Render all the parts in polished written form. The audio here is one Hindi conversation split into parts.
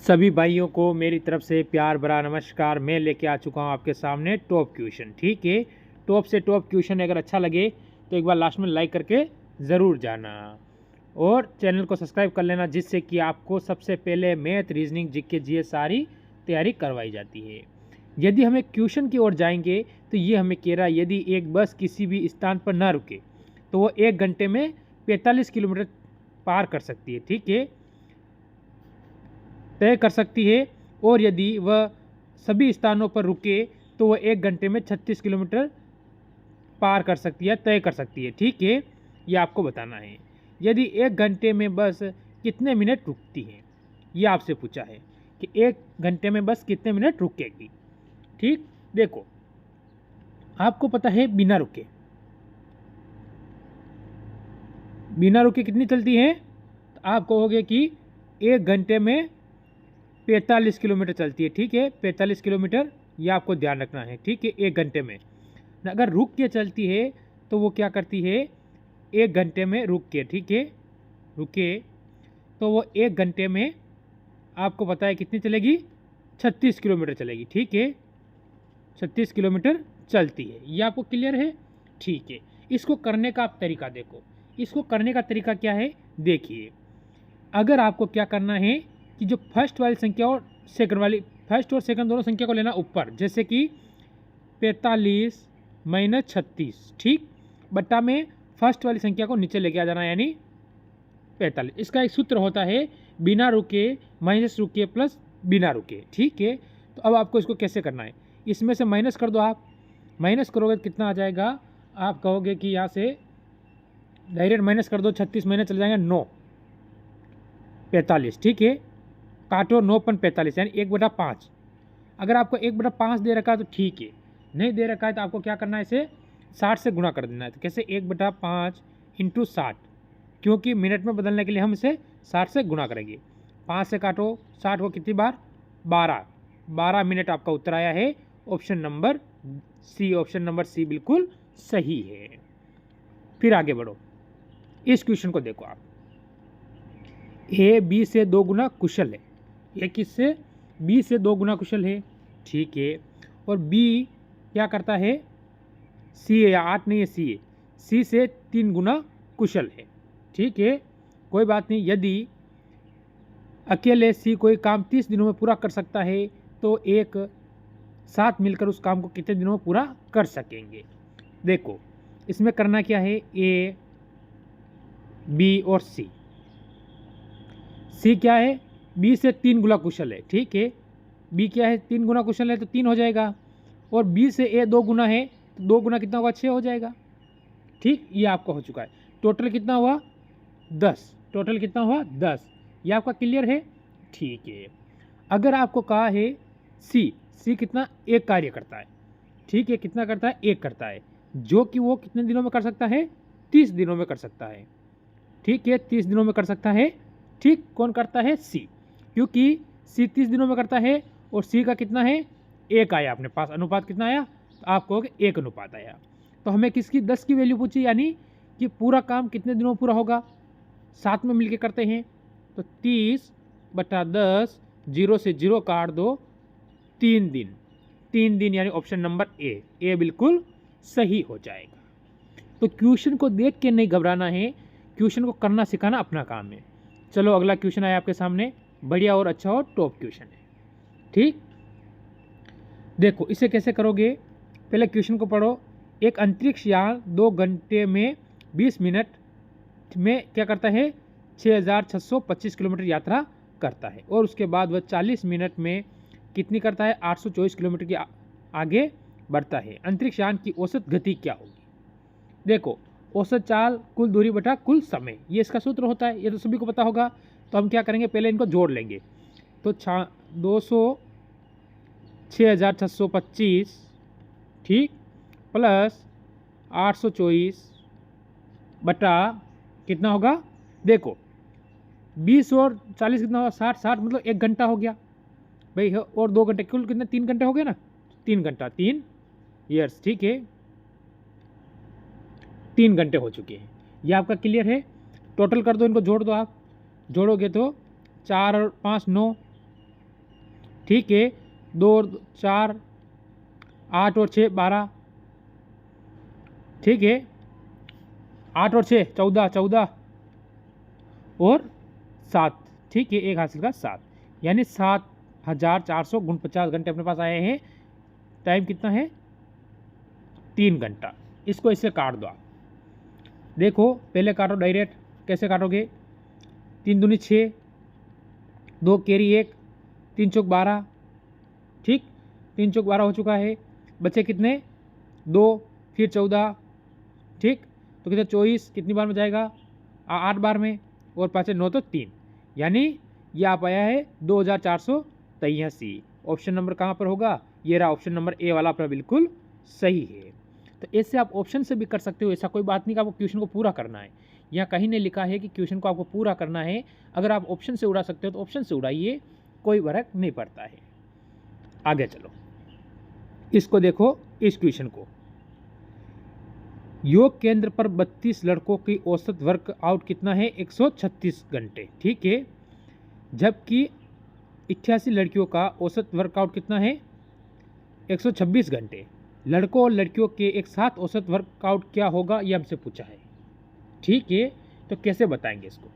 सभी भाइयों को मेरी तरफ से प्यार भरा नमस्कार। मैं लेके आ चुका हूँ आपके सामने टॉप क्वेश्चन। ठीक है, टॉप से टॉप क्वेश्चन अगर अच्छा लगे तो एक बार लास्ट में लाइक करके ज़रूर जाना और चैनल को सब्सक्राइब कर लेना, जिससे कि आपको सबसे पहले मैथ, रीजनिंग, जीके, जीएस सारी तैयारी करवाई जाती है। यदि हमें क्वेश्चन की ओर जाएंगे तो ये हमें कह रहा है यदि एक बस किसी भी स्थान पर ना रुके तो वो 1 घंटे में 45 किलोमीटर पार कर सकती है। ठीक है, तय कर सकती है। और यदि वह सभी स्थानों पर रुके तो वह 1 घंटे में 36 किलोमीटर पार कर सकती है, तय कर सकती है। ठीक है, ये आपको बताना है। यदि 1 घंटे में बस कितने मिनट रुकती है, ये आपसे पूछा है कि 1 घंटे में बस कितने मिनट रुकेगी। ठीक, देखो आपको पता है बिना रुके कितनी चलती है, तो आप कहोगे कि 1 घंटे में 45 किलोमीटर चलती है। ठीक है, 45 किलोमीटर, ये आपको ध्यान रखना है। ठीक है, 1 घंटे में। अगर रुक के चलती है तो वो क्या करती है, 1 घंटे में रुक के, ठीक है, रुके तो वो 1 घंटे में आपको पता है कितनी चलेगी, 36 किलोमीटर चलेगी। ठीक है, 36 किलोमीटर चलती है। ये आपको क्लियर है। ठीक है, इसको करने का आप तरीका देखो। इसको करने का तरीका क्या है, देखिए। अगर आपको क्या करना है कि जो फर्स्ट वाली संख्या और सेकंड वाली, फर्स्ट और सेकंड दोनों संख्या को लेना ऊपर, जैसे कि 45 माइनस 36, ठीक, बट्टा में फर्स्ट वाली संख्या को नीचे लेके आ जाना, यानी 45। इसका एक सूत्र होता है बिना रुके माइनस रुके प्लस बिना रुके। ठीक है, तो अब आपको इसको कैसे करना है, इसमें से माइनस कर दो। आप माइनस करोगे तो कितना आ जाएगा, आप कहोगे कि यहाँ से डायरेक्ट माइनस कर दो, 36 महीने चल जाएंगे 9, 45। ठीक है, काटो 9×45 यानी 1/5। अगर आपको 1/5 दे रखा है तो ठीक है, नहीं दे रखा है तो आपको क्या करना है, इसे 60 से गुणा कर देना है। तो कैसे, 1/5 इंटू 60, क्योंकि मिनट में बदलने के लिए हम इसे 60 से गुणा करेंगे। 5 से काटो 60 को कितनी बार, 12 मिनट आपका उत्तर आया है। ऑप्शन नंबर सी बिल्कुल सही है। फिर आगे बढ़ो, इस क्वेश्चन को देखो आप। ए बी से 2 गुना कुशल है। ए किससे, बी से 2 गुना कुशल है। ठीक है, और बी क्या करता है, सी है, 8 नहीं है, सी है, सी से 3 गुना कुशल है। ठीक है, कोई बात नहीं। यदि अकेले सी कोई काम 30 दिनों में पूरा कर सकता है तो एक साथ मिलकर उस काम को कितने दिनों में पूरा कर सकेंगे। देखो इसमें करना क्या है, ए बी और सी। सी क्या है, बी से 3 गुना कुशल है। ठीक है, बी क्या है, 3 गुना कुशल है तो 3 हो जाएगा, और बी से ए 2 गुना है तो 2 गुना कितना होगा, 6 हो जाएगा। ठीक, ये आपका हो चुका है। टोटल कितना हुआ, 10। टोटल कितना हुआ, 10। ये आपका क्लियर है। ठीक है, अगर आपको कहा है सी कितना, एक कार्य करता है। ठीक है, कितना करता है, एक करता है, जो कि वो कितने दिनों में कर सकता है, 30 दिनों में कर सकता है। ठीक है, 30 दिनों में कर सकता है। ठीक, कौन करता है, सी, क्योंकि सी 30 दिनों में करता है और सी का कितना है, 1 आया अपने पास। अनुपात कितना आया, तो आप कहोगे 1 अनुपात आया। तो हमें किसकी, 10 की वैल्यू पूछी, यानी कि पूरा काम कितने दिनों में पूरा होगा, साथ में मिलके करते हैं। तो 30/10, 0 से 0 काट दो, 3 दिन। 3 दिन यानी ऑप्शन नंबर ए बिल्कुल सही हो जाएगा। तो क्वेश्चन को देख के नहीं घबराना है, क्वेश्चन को करना सिखाना अपना काम है। चलो अगला क्वेश्चन आया आपके सामने, बढ़िया और अच्छा और टॉप क्वेश्चन है। ठीक, देखो इसे कैसे करोगे, पहले क्वेश्चन को पढ़ो। एक अंतरिक्ष यान 2 घंटे में 20 मिनट में क्या करता है, 6625 किलोमीटर यात्रा करता है, और उसके बाद वह 40 मिनट में कितनी करता है, 824 किलोमीटर की आगे बढ़ता है। अंतरिक्ष यान की औसत गति क्या होगी। देखो औसत चाल कुल दूरी बटा कुल समय, ये इसका सूत्र होता है, ये तो सभी को पता होगा। तो हम क्या करेंगे, पहले इनको जोड़ लेंगे। तो 6625, ठीक, प्लस 824 बटा कितना होगा, देखो 20 और 40 कितना होगा, 60, 60 मतलब 1 घंटा हो गया भाई, और 2 घंटे, कुल कितने, 3 घंटे हो गए ना, 3 घंटा, 3 ईयर्स। ठीक है, 3 घंटे हो चुके हैं। ये आपका क्लियर है। टोटल कर दो, इनको जोड़ दो। आप जोड़ोगे तो 4 और 5 9, ठीक है, 2 और 4, 8 और 6 12, ठीक है, 8 और 6 14, 14 और 7, ठीक है, एक हासिल का 7, यानी 7449 घंटे अपने पास आए हैं। टाइम कितना है? 3 घंटा। इसको इससे काट दो आप। देखो पहले काटो डायरेक्ट, कैसे काटोगे? 3 दूनी 6, 2 कैरी 1, 3 चौक 12, ठीक, 3 चौक 12 हो चुका है। बचे कितने? 2, फिर 14, ठीक, तो कितना 24, कितनी बार में जाएगा? 8 बार में, और 5 9 तो 3, यानी ये आप आया है 2483। ऑप्शन नंबर कहाँ पर होगा? ये रहा ऑप्शन नंबर ए वाला अपना बिल्कुल सही है। तो ऐसे आप ऑप्शन से भी कर सकते हो, ऐसा कोई बात नहीं कि आपको क्वेश्चन को पूरा करना है। यहाँ कहीं ने लिखा है कि क्वेश्चन को आपको पूरा करना है। अगर आप ऑप्शन से उड़ा सकते हो तो ऑप्शन से उड़ाइए, कोई फर्क नहीं पड़ता है। आगे चलो, इसको देखो, इस क्वेश्चन को। योग केंद्र पर 32 लड़कों की औसत वर्कआउट कितना है? 136 घंटे, ठीक है, जबकि 88 लड़कियों का औसत वर्कआउट कितना है? 126 घंटे। लड़कों और लड़कियों के एक साथ औसत वर्कआउट क्या होगा, ये हमसे पूछा है, ठीक है। तो कैसे बताएंगे इसको?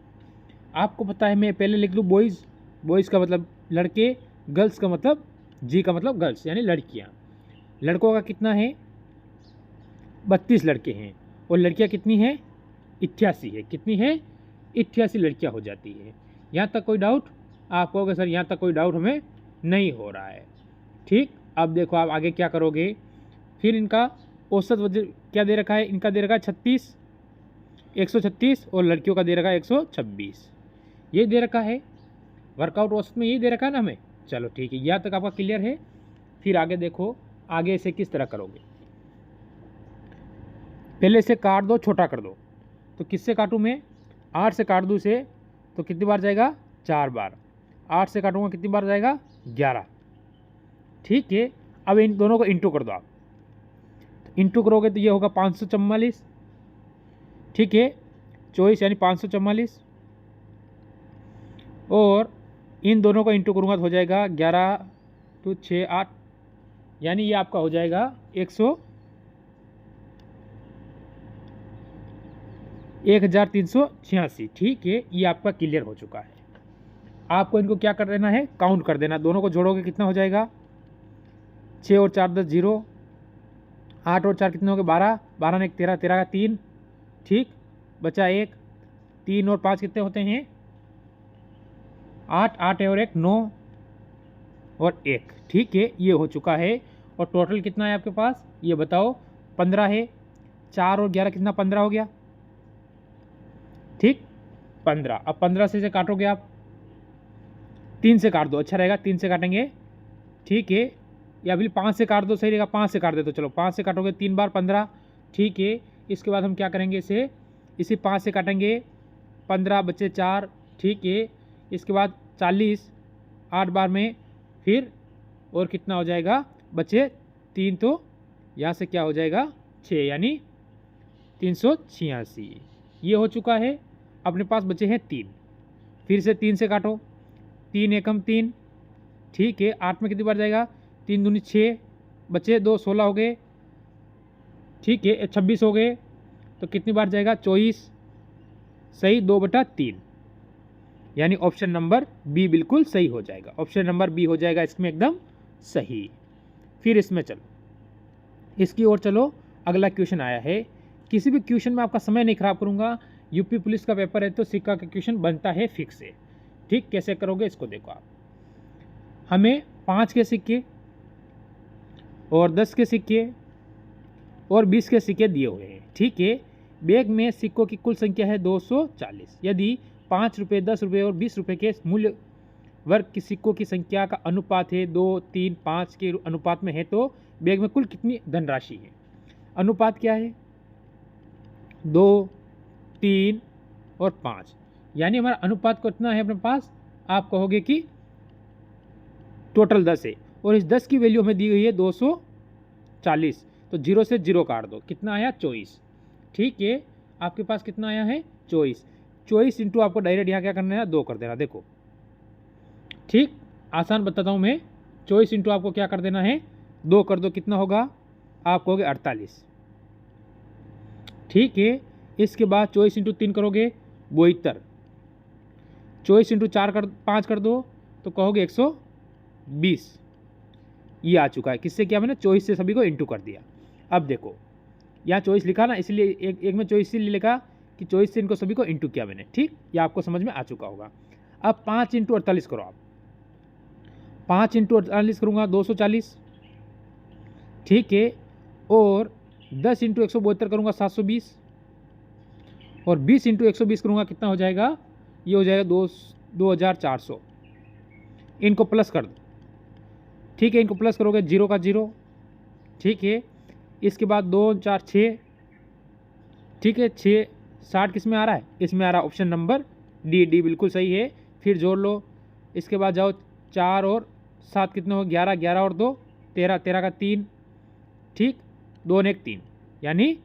आपको पता है, मैं पहले लिख लूँ बॉयज़, बॉयज़ का मतलब लड़के, गर्ल्स का मतलब जी का मतलब गर्ल्स, यानी लड़कियाँ। लड़कों का कितना है? 32 लड़के हैं, और लड़कियाँ कितनी हैं? 88 है। कितनी है? 88 लड़कियाँ हो जाती है। यहाँ तक कोई डाउट? आप कहोगे सर यहाँ तक कोई डाउट हमें नहीं हो रहा है, ठीक। अब देखो आप आगे क्या करोगे। फिर इनका औसत वजन क्या दे रखा है? इनका दे रखा है 36, 136, और लड़कियों का दे रखा है 126, ये दे रखा है। वर्कआउट औसत में यही दे रखा है ना हमें। चलो ठीक है, यहाँ तक आपका क्लियर है। फिर आगे देखो, आगे इसे किस तरह करोगे। पहले इसे काट दो, छोटा कर दो। तो किससे काटूँ मैं? 8 से काट दूँ इसे, तो कितनी बार जाएगा? 4 बार। 8 से काटूंगा कितनी बार जाएगा? 11, ठीक है। अब इन दोनों को इंटू कर दो आप। तो इंटू करोगे तो ये होगा 544, ठीक है, 24 यानी 544, और इन दोनों को इंटू करूँगा तो हो जाएगा 11 2 6 8, यानी ये आपका हो जाएगा 1386, ठीक है। ये आपका क्लियर हो चुका है। आपको इनको क्या कर देना है? काउंट कर देना। दोनों को जोड़ोगे कितना हो जाएगा? 6 और 4 10 0, 8 और 4 कितने हो गए? 12, 12 ने 1 13, 13 का 3, ठीक, बचा 1, 3 और 5 कितने होते हैं? 8, 8 और 1 9 और 1, ठीक है, ये हो चुका है। और टोटल कितना है आपके पास, ये बताओ? 15 है। 4 और 11 कितना? 15 हो गया, ठीक, 15। अब 15 से काटोगे आप, 3 से काट दो, अच्छा रहेगा, 3 से काटेंगे, ठीक है, या फिर 5 से काट दो, सही रहेगा। 5 से काट दे तो चलो 5 से काटोगे 3 बार 15, ठीक है। इसके बाद हम क्या करेंगे, इसे 5 से काटेंगे, 15 बचे 4, ठीक है। इसके बाद 40 8 बार में, फिर और कितना हो जाएगा? बचे 3, तो यहाँ से क्या हो जाएगा? 6, यानी 386, ये हो चुका है। अपने पास बचे हैं 3, फिर से 3 से काटो, 3 एकम 3, ठीक है। 8 में कितनी बार जाएगा? 3 दूनी 6, बचे 2 16 हो गए, ठीक है, 26 हो गए, तो कितनी बार जाएगा? 24, सही, 2/3, यानी ऑप्शन नंबर बी बिल्कुल सही हो जाएगा। ऑप्शन नंबर बी हो जाएगा इसमें एकदम सही। फिर इसमें चलो, इसकी ओर चलो। अगला क्वेश्चन आया है। किसी भी क्वेश्चन में आपका समय नहीं खराब करूंगा। यूपी पुलिस का पेपर है तो सिक्का का क्वेश्चन बनता है फिक्स है, ठीक। कैसे करोगे इसको देखो आप। हमें 5 के सिक्के और 10 के सिक्के और 20 के सिक्के दिए हुए हैं, ठीक है। बैग में सिक्कों की कुल संख्या है 240। यदि 5 रुपये, 10 रुपये और 20 रुपये के मूल्य वर्ग की सिक्कों की संख्या का अनुपात है 2 3 5 के अनुपात में है, तो बैग में कुल कितनी धनराशि है? अनुपात क्या है? 2 3 और 5, यानी हमारा अनुपात कितना है अपने पास? आप कहोगे कि टोटल 10 है, और इस 10 की वैल्यू हमें दी गई है 240, तो 0 से 0 काट दो, कितना आया? 24, ठीक है। आपके पास कितना आया है? 24। 24 इंटू आपको डायरेक्ट यहाँ क्या करना है? 2 कर देना। देखो, ठीक, आसान बताता हूँ मैं। 24 इंटू आपको क्या कर देना है 2 कर दो, कितना होगा आप कहोगे 48। ठीक है, इसके बाद 24 इंटू 3 करोगे 72, 24 इंटू 5 कर दो तो कहोगे 120। ये आ चुका है, किससे किया मैंने 24 से सभी को इंटू कर दिया। अब देखो यहाँ 24 लिखा ना, इसलिए एक में 24 इसलिए लिखा कि 24 से इनको सभी को इंटू किया मैंने। ठीक, ये आपको समझ में आ चुका होगा। अब 5 इंटू 48 करो आप, 5 इंटू 48 करूँगा 240। ठीक है, और 10 इंटू 172 करूँगा 720, और 20 इंटू 120 करूँगा कितना हो जाएगा, ये हो जाएगा 2400। इनको प्लस कर दो। ठीक है, इनको प्लस करोगे 0 का 0। ठीक है, इसके बाद 2 4 6। ठीक है, 6 60 किस में आ रहा है, इसमें आ रहा है ऑप्शन नंबर डी। डी बिल्कुल सही है। फिर जोड़ लो, इसके बाद जाओ 4 और 7 कितने हो 11, 11 और 2 13, 13 का 3। ठीक, 2 और 1 3, यानी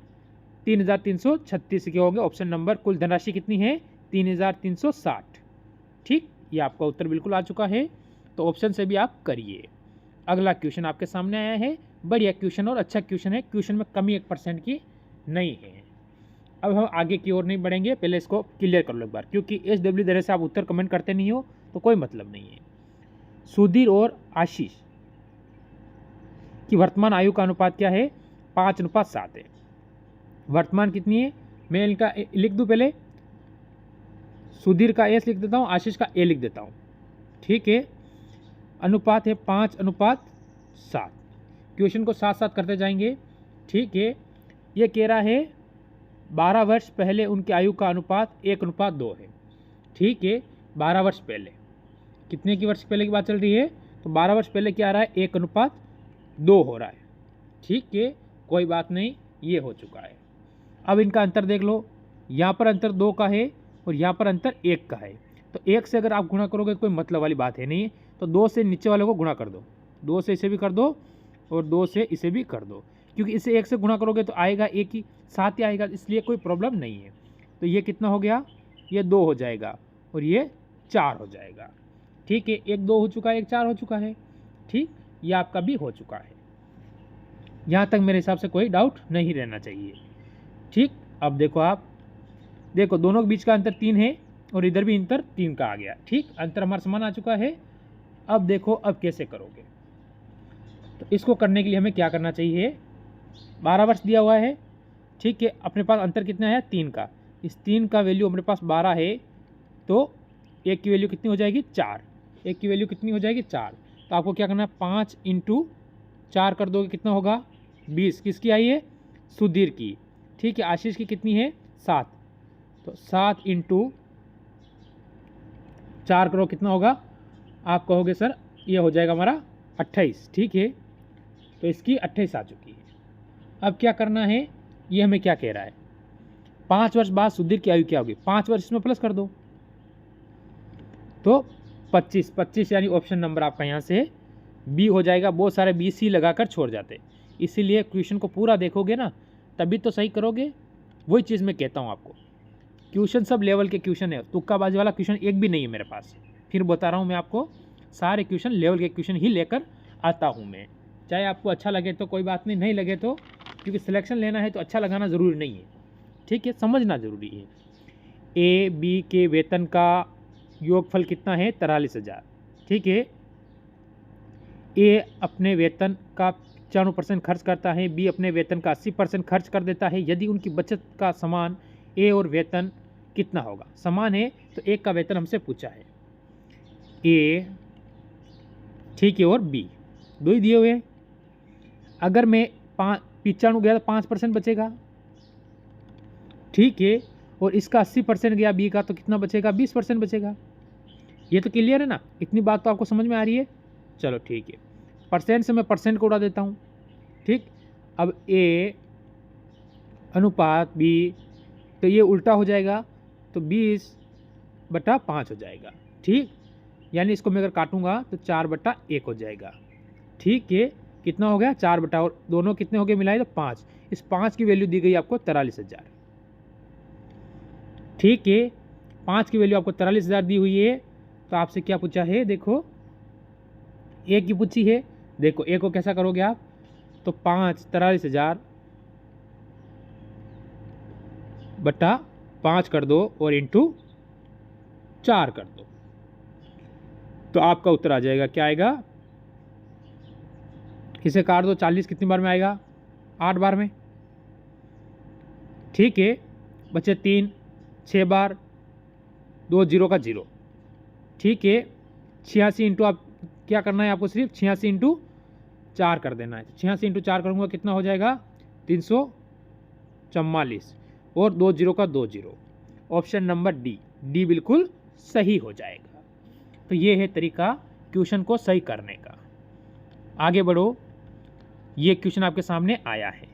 3336 के होंगे ऑप्शन नंबर। कुल धनराशि कितनी है 3360। ठीक, ये आपका उत्तर बिल्कुल आ चुका है। तो ऑप्शन से भी आप करिए। अगला क्वेश्चन आपके सामने आया है, बढ़िया क्वेश्चन और अच्छा क्वेश्चन है, क्वेश्चन में कमी 1% की नहीं है। अब हम आगे की ओर नहीं बढ़ेंगे, पहले इसको क्लियर कर लो एक बार, क्योंकि SW देने से आप उत्तर कमेंट करते नहीं हो तो कोई मतलब नहीं है। सुधीर और आशीष की वर्तमान आयु का अनुपात क्या है 5:7 है। वर्तमान कितनी है, मैं इनका लिख दूं, पहले सुधीर का एस लिख देता हूँ, आशीष का ए लिख देता हूँ। ठीक है, अनुपात है 5:7। क्वेश्चन को साथ साथ करते जाएंगे। ठीक है, ये कह रहा है 12 वर्ष पहले उनकी आयु का अनुपात 1:2 है। ठीक है, 12 वर्ष पहले, कितने की वर्ष पहले की बात चल रही है, तो 12 वर्ष पहले क्या आ रहा है 1:2 हो रहा है। ठीक है, कोई बात नहीं, ये हो चुका है। अब इनका अंतर देख लो, यहाँ पर अंतर 2 का है और यहाँ पर अंतर 1 का है। तो 1 से अगर आप गुणा करोगे तो कोई मतलब वाली बात है नहीं, तो 2 से नीचे वाले को गुणा कर दो, 2 से इसे भी कर दो और 2 से इसे भी कर दो, क्योंकि इसे 1 से गुणा करोगे तो आएगा 1 ही साथ ही आएगा, इसलिए कोई प्रॉब्लम नहीं है। तो ये कितना हो गया, ये 2 हो जाएगा और ये 4 हो जाएगा। ठीक है, 1 2 हो चुका है, 1 4 हो चुका है। ठीक, ये आपका भी हो चुका है। यहाँ तक मेरे हिसाब से कोई डाउट नहीं रहना चाहिए। ठीक, अब देखो आप देखो दोनों के बीच का अंतर 3 है और इधर भी अंतर 3 का आ गया। ठीक, अंतर हमारा समान आ चुका है। अब देखो अब कैसे करोगे, तो इसको करने के लिए हमें क्या करना चाहिए, 12 वर्ष दिया हुआ है। ठीक है, अपने पास अंतर कितना है 3 का, इस 3 का वैल्यू अपने पास 12 है, तो 1 की वैल्यू कितनी हो जाएगी 4, 1 की वैल्यू कितनी हो जाएगी 4। तो आपको क्या करना है 5 इंटू 4 कर दोगे, कितना होगा 20। किसकी आई है, सुधीर की। ठीक है, आशीष की कितनी है 7, तो 7 इंटू 4 करो, कितना होगा, आप कहोगे सर ये हो जाएगा हमारा 28। ठीक है, तो इसकी 28 आ चुकी है। अब क्या करना है, ये हमें क्या कह रहा है, 5 वर्ष बाद सुधीर की आयु क्या होगी, 5 वर्ष इसमें प्लस कर दो तो 25, 25 यानी ऑप्शन नंबर आपका यहाँ से बी हो जाएगा। बहुत सारे बी सी लगाकर छोड़ जाते, इसीलिए क्वेश्चन को पूरा देखोगे ना तभी तो सही करोगे। वही चीज़ मैं कहता हूँ आपको, क्वेश्चन सब लेवल के क्वेश्चन है, तुक्काबाजी वाला क्वेश्चन एक भी नहीं है मेरे पास। फिर बता रहा हूँ मैं आपको, सारे क्वेश्चन लेवल के क्वेश्चन ही लेकर आता हूँ मैं। चाहे आपको अच्छा लगे तो कोई बात नहीं, नहीं लगे तो, क्योंकि सिलेक्शन लेना है तो अच्छा लगाना ज़रूरी नहीं है। ठीक है, समझना ज़रूरी है। ए बी के वेतन का योगफल कितना है 43,000। ठीक है, ए अपने वेतन का 95% खर्च करता है, बी अपने वेतन का 80% खर्च कर देता है। यदि उनकी बचत का समान ए और वेतन कितना होगा, समान है तो एक का वेतन हमसे पूछा है ए, ठीक है, और बी दो ही दिए हुए हैं। अगर मैं 95 गया तो 5% बचेगा। ठीक है, और इसका 80% गया बी का, तो कितना बचेगा 20% बचेगा। ये तो क्लियर है ना, इतनी बात तो आपको समझ में आ रही है। चलो ठीक है, परसेंट से मैं परसेंट को उड़ा देता हूँ। ठीक, अब ए अनुपात बी, तो ये उल्टा हो जाएगा, तो 20/5 हो जाएगा। ठीक, यानी इसको मैं अगर काटूंगा तो 4/1 हो जाएगा। ठीक है, कितना हो गया 4 और दोनों कितने हो गए मिलाए तो 5। इस 5 की वैल्यू दी गई आपको 43,000। ठीक है, 5 की वैल्यू आपको 43,000 दी हुई है। तो आपसे क्या पूछा है, देखो ए की पूछी है, देखो ए को कैसा करोगे आप, तो 5 43,000 बटा 5 कर दो और इंटू 4 कर दो, तो आपका उत्तर आ जाएगा, क्या आएगा, इसे काट दो, 40 कितनी बार में आएगा, 8 बार में। ठीक है, बचे 3, 6 बार, 2 0 का 0। ठीक है, 86 इंटू, आप क्या करना है, आपको सिर्फ 86 इंटू 4 कर देना है। 86 इंटू 4 करूँगा कितना हो जाएगा, 344, और 2 0 का 2 0। ऑप्शन नंबर डी, डी बिल्कुल सही हो जाएगा। तो ये है तरीका क्वेश्चन को सही करने का। आगे बढ़ो, ये क्वेश्चन आपके सामने आया है,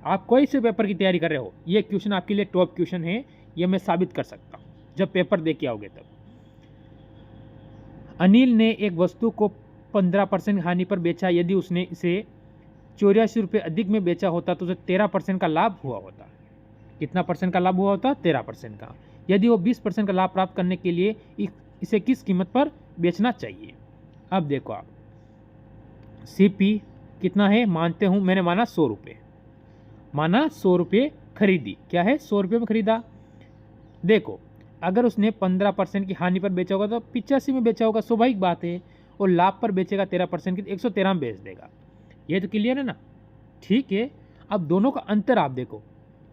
आप कोई से पेपर की तैयारी कर रहे हो, ये क्वेश्चन आपके लिए टॉप क्वेश्चन है, ये मैं साबित कर सकता हूँ जब पेपर दे के आओगे तब। अनिल ने एक वस्तु को 15% हानि पर बेचा, यदि उसने इसे 84 रुपये अधिक में बेचा होता तो उसे 13% का लाभ हुआ होता। कितना परसेंट का लाभ हुआ होता, 13% का। यदि वो 20% का लाभ प्राप्त करने के लिए इसे किस कीमत पर बेचना चाहिए। अब देखो आप, सीपी कितना है, मानते हूँ मैंने माना 100 रुपये, माना 100 रुपये खरीदी, क्या है 100 रुपये में खरीदा। देखो अगर उसने 15% की हानि पर बेचा होगा तो 85 में बेचा होगा, स्वाभाविक बात है, और लाभ पर बेचेगा 13% की, 113 में बेच देगा। ये तो क्लियर है ना। ठीक है, अब दोनों का अंतर आप देखो,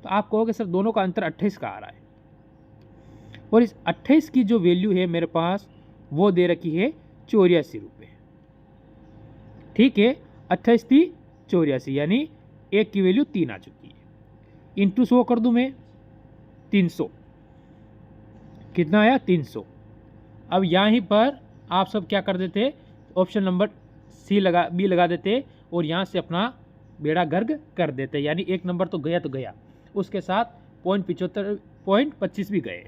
तो आप कहोगे सर दोनों का अंतर 28 का आ रहा है, और इस 28 की जो वैल्यू है मेरे पास वो दे रखी है 84 रुपये। ठीक है, 28 थी 84, यानी एक की वैल्यू 3 आ चुकी है। इंटू 100 कर दूं मैं, 300, कितना आया 300। अब यहीं पर आप सब क्या कर देते, ऑप्शन नंबर बी लगा देते, और यहाँ से अपना बेड़ा गर्क कर देते, यानी एक नंबर तो गया, उसके साथ 0.25 भी गए।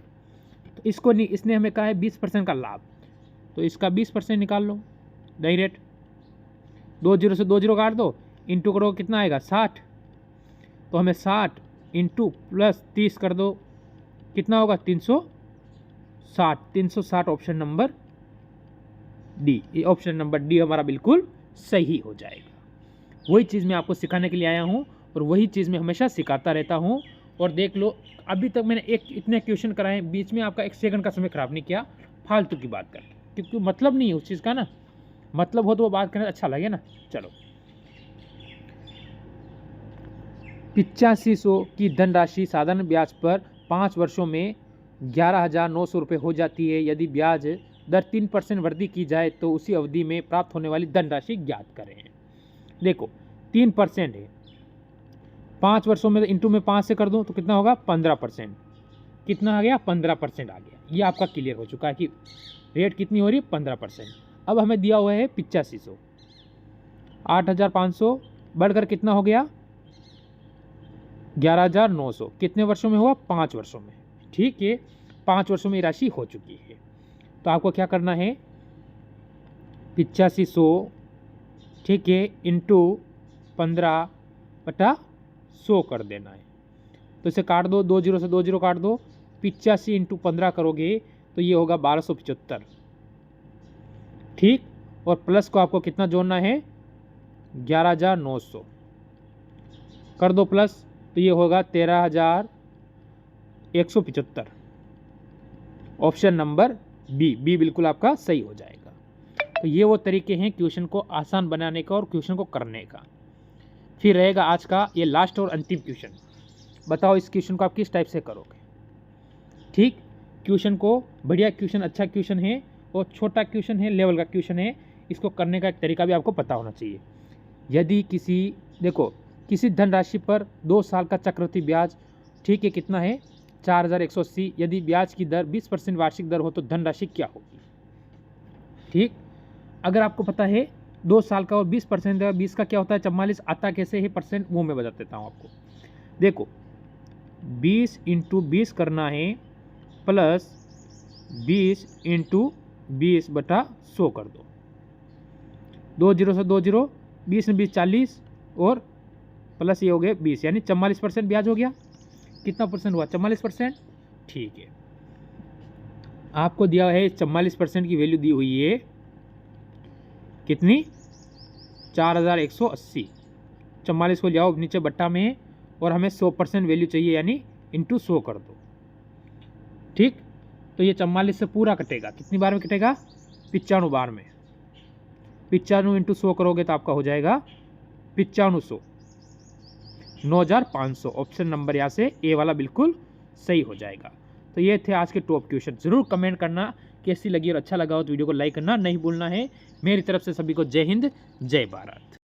तो इसको नहीं, इसने हमें कहा है 20% का लाभ, तो इसका 20% निकाल लो डायरेक्ट, 2 0 से 2 0 काट दो, इंटू करो कितना आएगा 60, तो हमें 60 इंटू प्लस 30 कर दो, कितना होगा 360 ऑप्शन नंबर डी, ये ऑप्शन नंबर डी हमारा बिल्कुल सही हो जाएगा। वही चीज़ मैं आपको सिखाने के लिए आया हूँ, और वही चीज़ मैं हमेशा सिखाता रहता हूँ। और देख लो अभी तक मैंने इतने क्वेश्चन कराए, बीच में आपका 1 सेकंड का समय खराब नहीं किया फालतू की बात करके, क्योंकि मतलब नहीं है उस चीज़ का ना, मतलब हो तो वो बात करने अच्छा लगे ना। चलो, 8500 की धनराशि साधारण ब्याज पर 5 वर्षों में 11,900 रुपये हो जाती है। यदि ब्याज दर 3% वृद्धि की जाए तो उसी अवधि में प्राप्त होने वाली धनराशि ज्ञात करें। देखो 3% है, 5 वर्षों में इंटू में 5 से कर दूं तो कितना होगा 15%, कितना आ गया 15% आ गया। ये आपका क्लियर हो चुका है कि रेट कितनी हो रही है 15%। अब हमें दिया हुआ है 8500, 8,500 बढ़कर कितना हो गया 11,900, कितने वर्षों में हुआ 5 वर्षों में। ठीक है, 5 वर्षों में ये राशि हो चुकी है। तो आपको क्या करना है 8500, ठीक है, इंटू 15/100 कर देना है। तो इसे काट दो, 2 0 से 2 0 काट दो, 85 इंटू 15 करोगे तो ये होगा 1275। ठीक, और प्लस को आपको कितना जोड़ना है 11,900 कर दो प्लस, तो ये होगा 13,175। ऑप्शन नंबर बी बिल्कुल आपका सही हो जाएगा। तो ये वो तरीके हैं क्वेश्चन को आसान बनाने का और क्वेश्चन को करने का। फिर रहेगा आज का ये लास्ट और अंतिम क्वेश्चन। बताओ इस क्वेश्चन को आप किस टाइप से करोगे। ठीक, क्वेश्चन को बढ़िया क्वेश्चन, अच्छा क्वेश्चन है और छोटा क्वेश्चन है, लेवल का क्वेश्चन है। इसको करने का एक तरीका भी आपको पता होना चाहिए। यदि किसी धनराशि पर 2 साल का चक्रवृद्धि ब्याज, ठीक है, कितना है 4,180, यदि ब्याज की दर 20% वार्षिक दर हो तो धनराशि क्या होगी। ठीक, अगर आपको पता है 2 साल का और 20% 20 का क्या होता है 44, आता कैसे है परसेंट वो मैं बता देता हूँ आपको। देखो 20 इंटू 20 करना है प्लस 20 इंटू 20/100 कर दो, 2 0 से 2 0, 20 में 20 40 और प्लस ये हो गए 20, यानी 44% ब्याज हो गया। कितना परसेंट हुआ 44%। ठीक है, आपको दिया है 44% की वैल्यू दी हुई है कितनी 4180। 44 को ले आओ नीचे बट्टा में और हमें 100% वैल्यू चाहिए, यानी इंटू 100 कर दो। ठीक, तो ये 44 से पूरा कटेगा, कितनी बार में कटेगा? 95 बार में। 95 इंटू 100 करोगे तो आपका हो जाएगा 9500, 9500। ऑप्शन नंबर यहाँ से ए वाला बिल्कुल सही हो जाएगा। तो ये थे आज के टॉप क्वेश्चन। जरूर कमेंट करना कैसी लगी, और अच्छा लगा हो तो वीडियो को लाइक करना नहीं भूलना है। मेरी तरफ से सभी को जय हिंद, जय भारत।